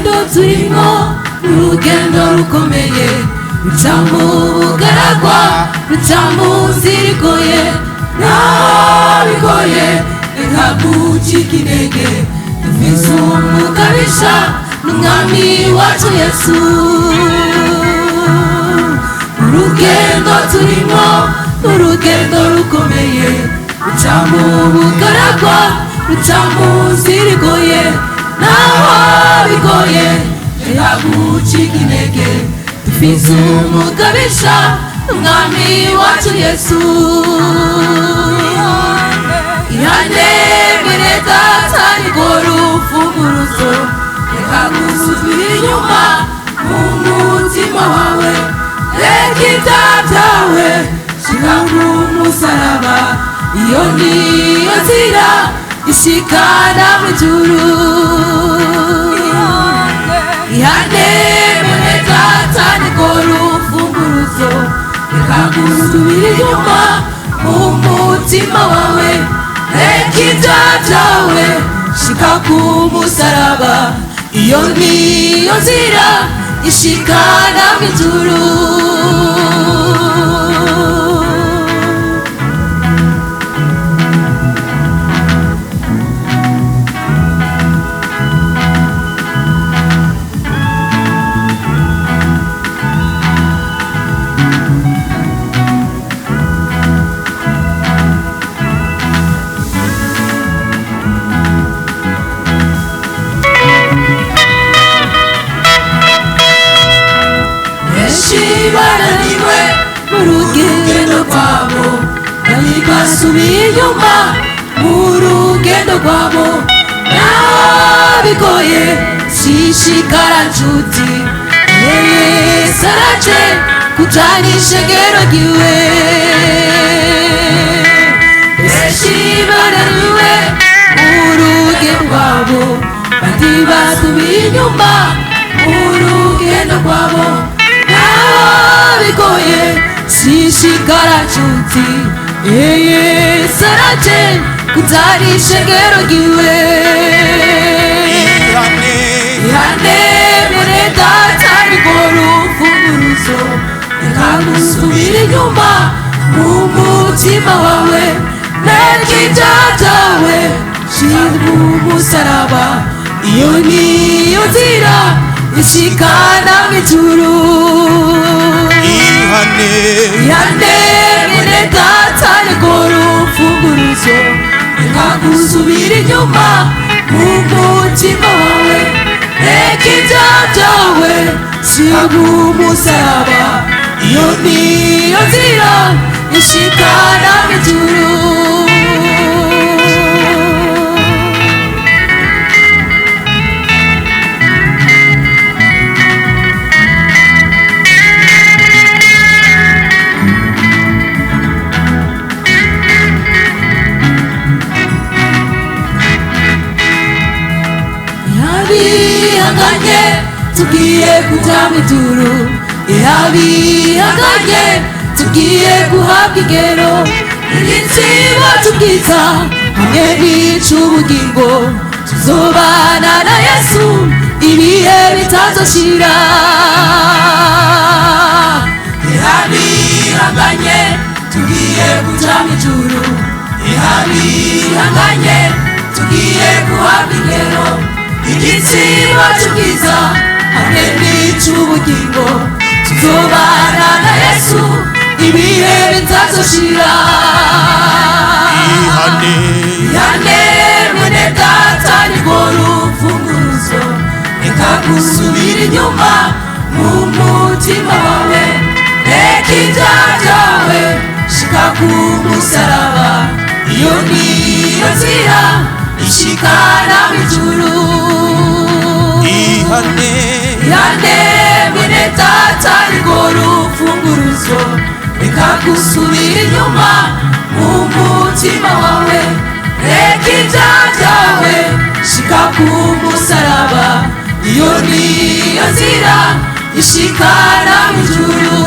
urugendo turimo urugendo rukomeye ruca mu bugaragwa ruca mu nzira igoye naho bigoye reka gucika intege dufise umugabisha n'umwami wacu Yesu. Urugendo turimo urugendo rukomeye ruca mu bugaragwa ruca mu nzira igoye naho bigoye reka gucika intege dufise umugabisha n'umwami wacu Yesu. Ihane mwene data nirwo rufunguruzo reka gusubira inyuma mu mutima wawe reka ibyaha byawe shira ku musaraba iyo niyo nzira ishikana mw'ijuru. Ihane mwene data nirwo rufunguruzo reka gusubira inyuma mu mutima wawe reka ibyaha byawe shika ku musaraba iyo niyo nzira ishikana mw'ijuru. Bananiwe mu rugendo rwabo bari basubiye inyuma mu rugendo rwabo naho bigoye shishikara nshuti Yesu araje kujana ishengero ryiwe. Benshi bananiwe mu rugendo rwabo bari basubiye inyuma mu rugendo rwabo bigoye shishikara nshuti Yesu araje kujana ishengero ryiwe. Ihane mwene data nirwo rufunguruzo reka gusubira inyuma mu mutima wawe reka ibyaha byawe shira ku musaraba iyo niyo nzira ishikana mw'ijuru. Ihane mwene data nirwo rufunguruzo reka gusubira inyuma mu mutima wawe reka ibyaha byawe shira ku musaraba iyo niyo nzira ishikana mw'ijuru. Abihanganye tugiye kuja mw'ijuru abihanganye tugiye guhabwa igero igitsibo c'ubwiza hamwe n'ic'ubugingo tuzobana na Yesu ibihe bitazoshira. Abihanganye tugiye kuja mw'ijuru abihanganye tugiye guhabwa igero igitsibo c'ubwiza hamwe n'ic'ubugingo tuzobana na Yesu ibihe bitazoshira. Ihane mwene data nirwo rufunguruzo reka gusubira inyuma mu mutima wawe reka ibyaha byawe shika ku musaraba iyo niyo nzira ishikana mw'ijuru. Ihane mwene data nirwo rufunguruzo reka gusubira inyuma mu mutima wawe reka ibyaha byawe shika ku musaraba iyo niyo nzira ishikana mw'ijuru.